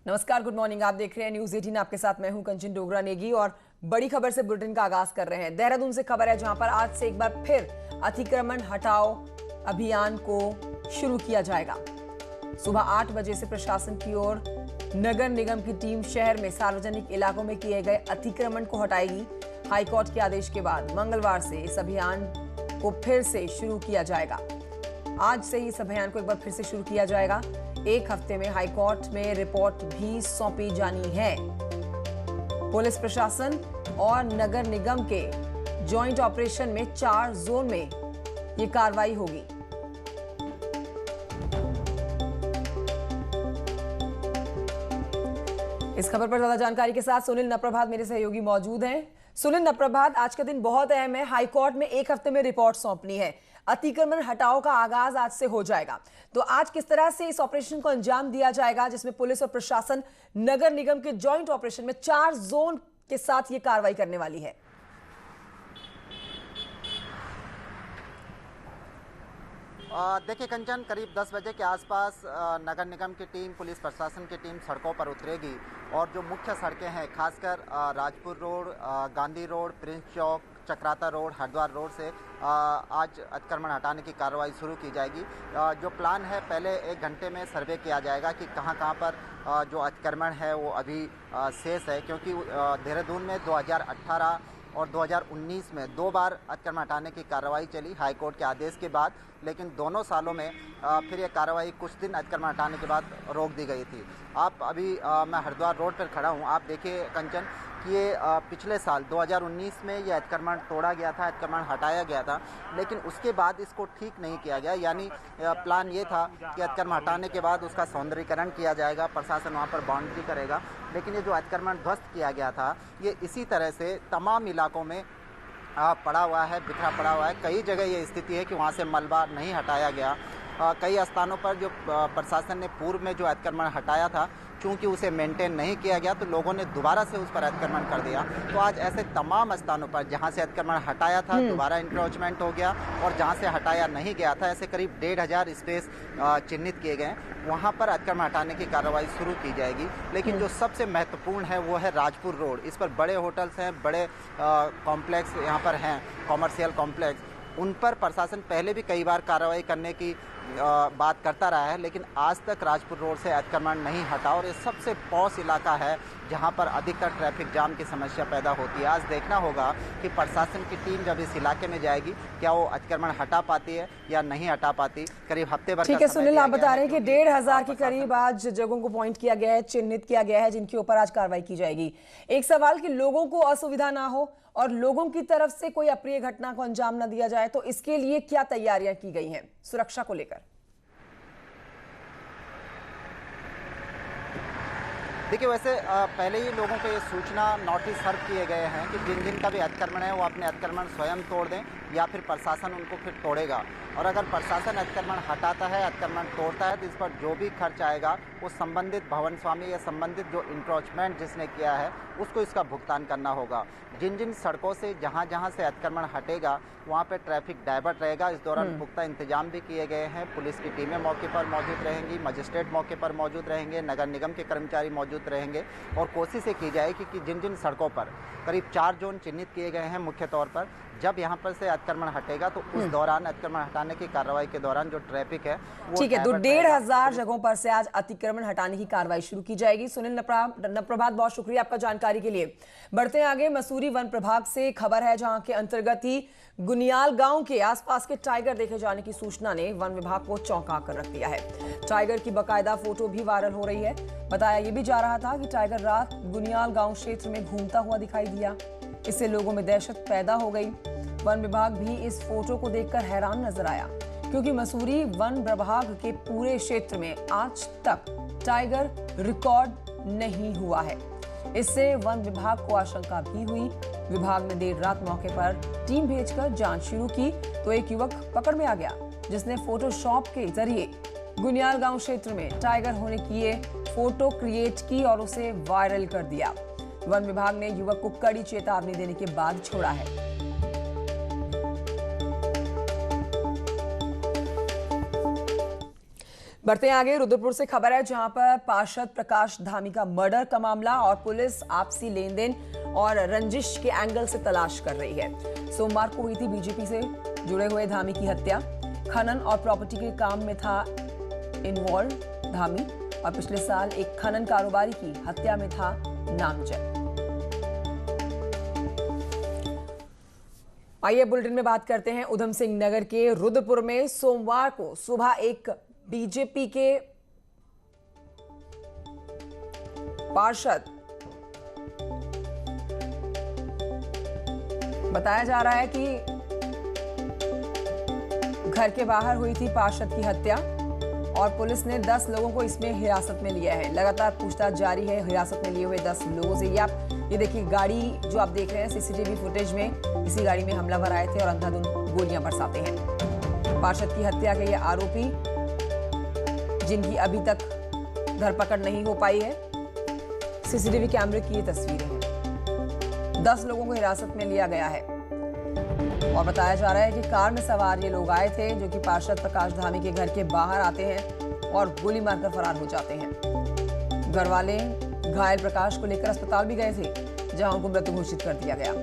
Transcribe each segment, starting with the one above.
नमस्कार, good morning. आप देख रहे हैं न्यूज 18। आपके साथ मैं हूं कंचन डोगरा नेगी और बड़ी खबर से बुलेटिन का आगाज कर रहे हैं। देहरादून से खबर है, जहां पर आज से एक बार फिर अतिक्रमण हटाओ अभियान को शुरू किया जाएगा। सुबह 8 बजे से प्रशासन की ओर नगर निगम की टीम शहर में सार्वजनिक इलाकों में किए गए अतिक्रमण को हटाएगी। हाईकोर्ट के आदेश के बाद मंगलवार से इस अभियान को फिर से शुरू किया जाएगा। आज से ही इस अभियान को एक बार फिर से शुरू किया जाएगा। एक हफ्ते में हाईकोर्ट में रिपोर्ट भी सौंपी जानी है। पुलिस प्रशासन और नगर निगम के जॉइंट ऑपरेशन में 4 जोन में ये कार्रवाई होगी। इस खबर पर ज्यादा जानकारी के साथ सुनील नप्रभात मेरे सहयोगी मौजूद हैं। सुनील नप्रभात, आज का दिन बहुत अहम है। हाईकोर्ट में एक हफ्ते में रिपोर्ट सौंपनी है। अतिक्रमण हटाओ का आगाज आज से हो जाएगा, तो आज किस तरह से इस ऑपरेशन को अंजाम दिया जाएगा, जिसमें पुलिस और प्रशासन नगर निगम के जॉइंट ऑपरेशन में 4 जोन के साथ ये कार्रवाई करने वाली है? देखिए कंचन, करीब 10 बजे के आसपास नगर निगम की टीम, पुलिस प्रशासन की टीम सड़कों पर उतरेगी और जो मुख्य सड़कें हैं, खासकर Rajpur road, Gandhi road, Prince Chowk, Chakrata road, Haridwar road से आज अतिक्रमण हटाने की कार्रवाई शुरू की जाएगी। जो प्लान है, पहले 1 घंटे में सर्वे किया जाएगा कि कहाँ पर जो अतिक्रमण है वो अभी शेष है, क्योंकि देहरादून में 2018 और 2019 में 2 बार अतिक्रमण हटाने की कार्रवाई चली हाईकोर्ट के आदेश के बाद, लेकिन दोनों सालों में फिर ये कार्रवाई कुछ दिन अतिक्रमण हटाने के बाद रोक दी गई थी। आप अभी मैं हरिद्वार रोड पर खड़ा हूँ। आप देखिए कंचन कि ये पिछले साल 2019 में ये अतिक्रमण तोड़ा गया था, अतिक्रमण हटाया गया था, लेकिन उसके बाद इसको ठीक नहीं किया गया। यानी प्लान ये था कि अतिक्रमण हटाने के बाद उसका सौंदर्यीकरण किया जाएगा, प्रशासन वहाँ पर बाउंड्री करेगा, लेकिन ये जो अतिक्रमण ध्वस्त किया गया था, ये इसी तरह से तमाम इलाकों में पड़ा हुआ है, बिखरा पड़ा हुआ है। कई जगह ये स्थिति है कि वहाँ से मलबा नहीं हटाया गया। कई स्थानों पर जो प्रशासन ने पूर्व में जो अतिक्रमण हटाया था, चूँकि उसे मेंटेन नहीं किया गया, तो लोगों ने दोबारा से उस पर अतिक्रमण कर दिया। तो आज ऐसे तमाम स्थानों पर जहाँ से अतिक्रमण हटाया था दोबारा इंक्रोचमेंट हो गया, और जहाँ से हटाया नहीं गया था, ऐसे करीब 1,500 स्पेस चिन्हित किए गए, वहाँ पर अतिक्रमण हटाने की कार्रवाई शुरू की जाएगी। लेकिन जो सबसे महत्वपूर्ण है वो है राजपुर रोड। इस पर बड़े होटल्स हैं, बड़े कॉम्प्लेक्स यहाँ पर हैं, कॉमर्शियल कॉम्प्लेक्स। उन पर प्रशासन पहले भी कई बार कार्रवाई करने की बात करता रहा है, लेकिन आज तक राजपुर रोड से अतिक्रमण नहीं हटा, और ये सबसे पॉश इलाका है जहां पर अधिकतर ट्रैफिक जाम की समस्या पैदा होती है। आज देखना होगा कि प्रशासन की टीम जब इस इलाके में जाएगी, क्या वो अतिक्रमण हटा पाती है या नहीं हटा पाती। करीब हफ्ते भर। ठीक है सुनील, आप बता रहे हैं कि 1,500 के करीब आज जगहों को पॉइंट किया गया है, चिन्हित किया गया है, जिनके ऊपर आज कार्रवाई की जाएगी। एक सवाल कि लोगों को असुविधा ना हो और लोगों की तरफ से कोई अप्रिय घटना को अंजाम न दिया जाए, तो इसके लिए क्या तैयारियां की गई हैं सुरक्षा को लेकर? देखिए, वैसे पहले ही लोगों को ये सूचना नोटिस सर्व किए गए हैं कि जिन जिन का भी अतिक्रमण है वो अपने अतिक्रमण स्वयं तोड़ दें, या फिर प्रशासन उनको फिर तोड़ेगा। और अगर प्रशासन अतिक्रमण हटाता है, अतिक्रमण तोड़ता है, तो इस पर जो भी खर्च आएगा वो संबंधित भवन स्वामी या संबंधित जो इंक्रोचमेंट जिसने किया है उसको इसका भुगतान करना होगा। जिन जिन सड़कों से जहाँ से अतिक्रमण हटेगा वहाँ पे ट्रैफिक डाइवर्ट रहेगा। इस दौरान पुख्ता इंतजाम भी किए गए हैं। पुलिस की टीमें मौके पर मौजूद रहेंगी, मजिस्ट्रेट मौके पर मौजूद रहेंगे, नगर निगम के कर्मचारी मौजूद रहेंगे, और कोशिश ये की जाएगी कि जिन जिन सड़कों पर करीब 4 जोन चिन्हित किए गए हैं मुख्य तौर पर, जब यहाँ पर से अतिक्रमण हटेगा तो उस दौरान अतिक्रमण हटाने की कार्रवाई के दौरान जो ट्रैफिक है वो ठीक है। तो 1,500 जगहों पर से आज अतिक्रमण हटाने की कार्रवाई शुरू की जाएगी। सुनील नप्रभात, बहुत शुक्रिया आपका जानकारी के लिए। बढ़ते हैं आगे। मसूरी वन प्रभाग से खबर है, जहां के अंतर्गत ही गुनियाल गांव के आसपास के टाइगर देखे जाने की सूचना ने वन विभाग को चौंका कर रख दिया है। टाइगर की बाकायदा फोटो भी वायरल हो रही है। बताया यह भी जा रहा था कि टाइगर रात गुनियाल गांव क्षेत्र में घूमता हुआ दिखाई दिया। इससे लोगों में दहशत पैदा हो गई। वन विभाग भी इस फोटो को देखकर हैरान नजर आया, क्योंकि मसूरी वन प्रभाग के पूरे क्षेत्र में आज तक टाइगर रिकॉर्ड नहीं हुआ है। इससे वन विभाग को आशंका भी हुई। विभाग ने देर रात मौके पर टीम भेजकर जांच शुरू की, तो एक युवक पकड़ में आ गया, जिसने फोटोशॉप के जरिए गुनियाल गांव क्षेत्र में टाइगर होने की ये फोटो क्रिएट की और उसे वायरल कर दिया। वन विभाग ने युवक को कड़ी चेतावनी देने के बाद छोड़ा है। बढ़ते हैं आगे। रुद्रपुर से खबर है जहां पर पार्षद प्रकाश धामी का मर्डर का मामला और पुलिस आपसी लेन देन और रंजिश के एंगल से तलाश कर रही है। सोमवार को हुई थी बीजेपी से जुड़े हुए धामी की हत्या। खनन और प्रॉपर्टी के काम में था इन्वॉल्व धामी और पिछले साल एक खनन कारोबारी की हत्या में था नामजद। आइए बुलेटिन में बात करते हैं उधम सिंह नगर के रुद्रपुर में सोमवार को सुबह एक बीजेपी के पार्षद, बताया जा रहा है कि घर के बाहर हुई थी पार्षद की हत्या और पुलिस ने 10 लोगों को इसमें हिरासत में लिया है। लगातार पूछताछ जारी है हिरासत में लिए हुए 10 लोगों से। ये देखिए गाड़ी जो आप देख रहे हैं सीसीटीवी फुटेज में, इसी गाड़ी में हमलावर आए थे और अंधाधुंध गोलियां बरसाते हैं। पार्षद की हत्या के ये आरोपी, जिनकी अभी तक धरपकड़ नहीं हो पाई है, सीसीटीवी कैमरे की ये तस्वीरें हैं। 10 लोगों को हिरासत में लिया गया है और बताया जा रहा है कि कार में सवार ये लोग आए थे जो कि पार्षद प्रकाश धामी के घर के बाहर आते हैं और गोली मारकर फरार हो जाते हैं। घर वाले घायल प्रकाश को लेकर अस्पताल भी गए थे जहां उनको मृत घोषित कर दिया गया।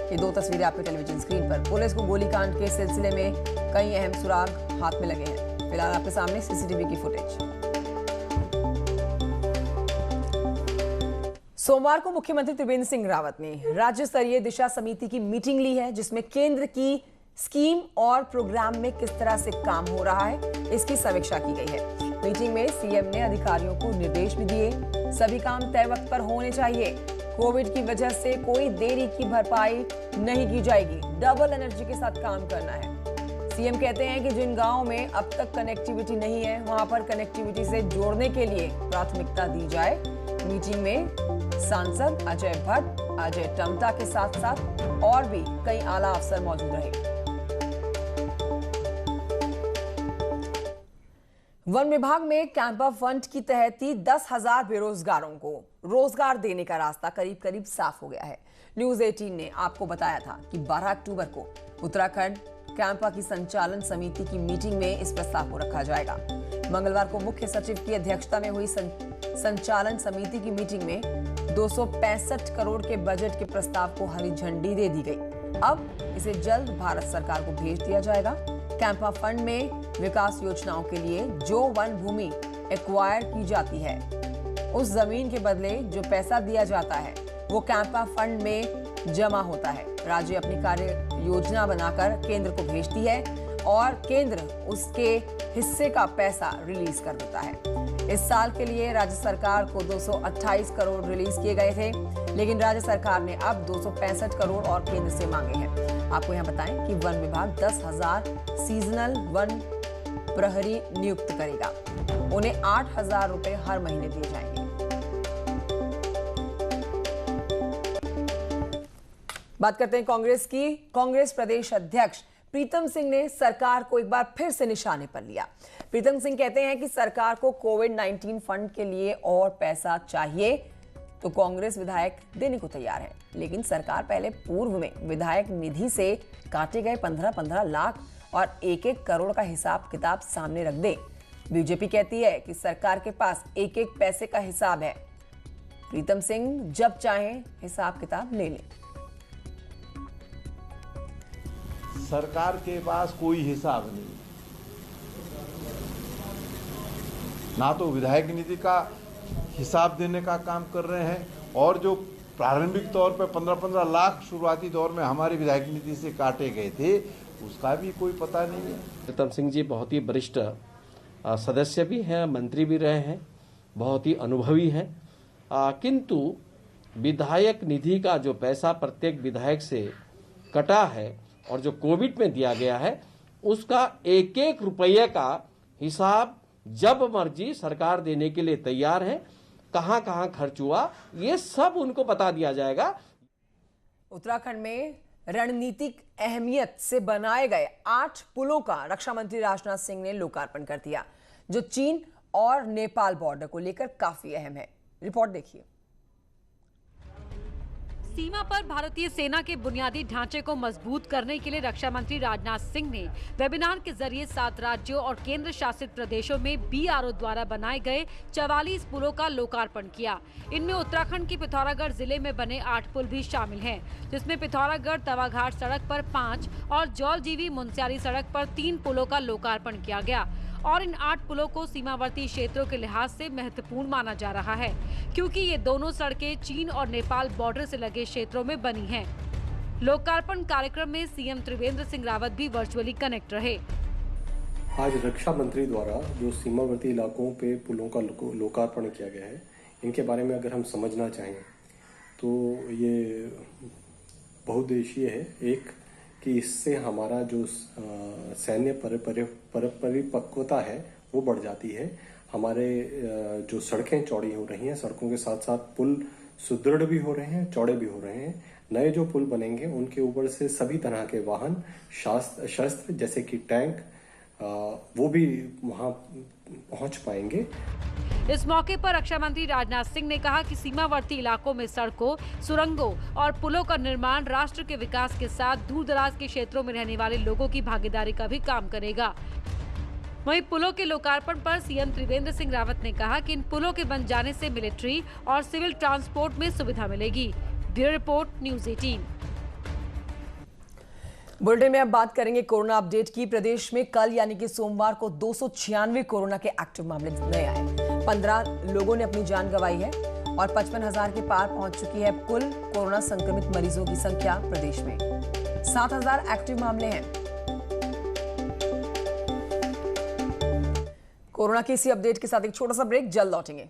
ये 2 तस्वीरें आपके टेलीविजन स्क्रीन पर। पुलिस को गोलीकांड के सिलसिले में कई अहम सुराग हाथ में लगे हैं। फिलहाल आपके सामने सीसीटीवी की फुटेज। सोमवार को मुख्यमंत्री त्रिवेंद्र सिंह रावत ने राज्य स्तरीय दिशा समिति की मीटिंग ली है जिसमें केंद्र की स्कीम और प्रोग्राम में किस तरह से काम हो रहा है इसकी समीक्षा की गई है। मीटिंग में सीएम ने अधिकारियों को निर्देश भी दिए। सभी काम तय वक्त पर होने चाहिए। कोविड की वजह से कोई देरी की भरपाई नहीं की जाएगी। डबल एनर्जी के साथ काम करना है। सीएम कहते हैं कि जिन गांवों में अब तक कनेक्टिविटी नहीं है वहां पर कनेक्टिविटी से जोड़ने के लिए प्राथमिकता दी जाए। मीटिंग में सांसद अजय भट्ट, अजय टमटा के साथ साथ और भी कई आला अफसर मौजूद रहे। वन विभाग में कैंपा फंड की तहत 10,000 बेरोजगारों को रोजगार देने का रास्ता करीब करीब साफ हो गया है। न्यूज 18 ने आपको बताया था कि 12 अक्टूबर को उत्तराखंड कैंपा की संचालन समिति की मीटिंग में इस प्रस्ताव को रखा जाएगा। मंगलवार को मुख्य सचिव की अध्यक्षता में हुई संचालन समिति की मीटिंग में 265 करोड़ के बजट के प्रस्ताव को हरी झंडी दे दी गई। अब इसे जल्द भारत सरकार को भेज दिया जाएगा। कैंपा फंड में विकास योजनाओं के लिए जो वन भूमि एक्वायर की जाती है उस जमीन के बदले जो पैसा दिया जाता है वो कैंपा फंड में जमा होता है। राज्य अपनी कार्य योजना बनाकर केंद्र को भेजती है और केंद्र उसके हिस्से का पैसा रिलीज कर देता है। इस साल के लिए राज्य सरकार को 228 करोड़ रिलीज किए गए थे, लेकिन राज्य सरकार ने अब 265 करोड़ और केंद्र से मांगे हैं। आपको यहां बताएं कि वन विभाग 10,000 सीजनल वन प्रहरी नियुक्त करेगा। उन्हें 8,000 रुपए हर महीने दिए जाएंगे। बात करते हैं कांग्रेस की। कांग्रेस प्रदेश अध्यक्ष प्रीतम सिंह ने सरकार को एक बार फिर से निशाने पर लिया। प्रीतम सिंह कहते हैं कि सरकार को कोविड-19 फंड के लिए और पैसा चाहिए तो कांग्रेस विधायक देने को तैयार है, लेकिन सरकार पहले पूर्व में विधायक निधि से काटे गए 15-15 लाख और 1-1 करोड़ का हिसाब किताब सामने रख दे। बीजेपी कहती है कि सरकार के पास 1-1 पैसे का हिसाब है। प्रीतम सिंह जब चाहें हिसाब किताब ले लें। सरकार के पास कोई हिसाब नहीं, ना तो विधायक निधि का हिसाब देने का काम कर रहे हैं और जो प्रारंभिक तौर पर 15-15 लाख शुरुआती दौर में हमारे विधायक निधि से काटे गए थे उसका भी कोई पता नहीं है। प्रीतम सिंह जी बहुत ही वरिष्ठ सदस्य भी हैं, मंत्री भी रहे हैं, बहुत ही अनुभवी हैं, किंतु विधायक निधि का जो पैसा प्रत्येक विधायक से कटा है और जो कोविड में दिया गया है उसका 1-1 रुपये का हिसाब जब मर्जी सरकार देने के लिए तैयार है। कहां कहां खर्च हुआ ये सब उनको बता दिया जाएगा। उत्तराखंड में रणनीतिक अहमियत से बनाए गए 8 पुलों का रक्षा मंत्री राजनाथ सिंह ने लोकार्पण कर दिया, जो चीन और नेपाल बॉर्डर को लेकर काफी अहम है। रिपोर्ट देखिए। सीमा पर भारतीय सेना के बुनियादी ढांचे को मजबूत करने के लिए रक्षा मंत्री राजनाथ सिंह ने वेबिनार के जरिए 7 राज्यों और केंद्र शासित प्रदेशों में BRO द्वारा बनाए गए 44 पुलों का लोकार्पण किया। इनमें उत्तराखंड के पिथौरागढ़ जिले में बने 8 पुल भी शामिल हैं, जिसमें पिथौरागढ़ तवाघाट सड़क पर 5 और जौलजीबी मुनस्यारी सड़क पर 3 पुलों का लोकार्पण किया गया। और इन 8 पुलों को सीमावर्ती क्षेत्रों के लिहाज से महत्वपूर्ण माना जा रहा है, क्योंकि ये दोनों सड़कें चीन और नेपाल बॉर्डर से लगे क्षेत्रों में बनी हैं। लोकार्पण कार्यक्रम में सीएम त्रिवेंद्र सिंह रावत भी वर्चुअली कनेक्ट रहे। आज रक्षा मंत्री द्वारा जो सीमावर्ती इलाकों पे पुलों का लोकार्पण किया गया है, इनके बारे में अगर हम समझना चाहें तो ये बहुउद्देशीय है। एक कि इससे हमारा जो सैन्य परिपक्वता है वो बढ़ जाती है। हमारे जो सड़कें चौड़ी हो रही हैं, सड़कों के साथ साथ पुल सुदृढ़ भी हो रहे हैं, चौड़े भी हो रहे हैं। नए जो पुल बनेंगे उनके ऊपर से सभी तरह के वाहन, शस्त्र जैसे कि टैंक, वो भी वहां पहुंच पाएंगे। इस मौके पर रक्षा मंत्री राजनाथ सिंह ने कहा कि सीमावर्ती इलाकों में सड़कों, सुरंगों और पुलों का निर्माण राष्ट्र के विकास के साथ दूर-दराज के क्षेत्रों में रहने वाले लोगों की भागीदारी का भी काम करेगा। वहीं पुलों के लोकार्पण पर सीएम त्रिवेंद्र सिंह रावत ने कहा कि इन पुलों के बन जाने से मिलिट्री और सिविल ट्रांसपोर्ट में सुविधा मिलेगी। Bureau report, news 18। बुलेटिन में अब बात करेंगे कोरोना अपडेट की। प्रदेश में कल यानी कि सोमवार को 296 कोरोना के एक्टिव मामले नए आए। 15 लोगों ने अपनी जान गंवाई है और 55,000 के पार पहुंच चुकी है कुल कोरोना संक्रमित मरीजों की संख्या प्रदेश में। 7,000 एक्टिव मामले हैं। कोरोना की इसी अपडेट के साथ एक छोटा सा ब्रेक, जल्द लौटेंगे।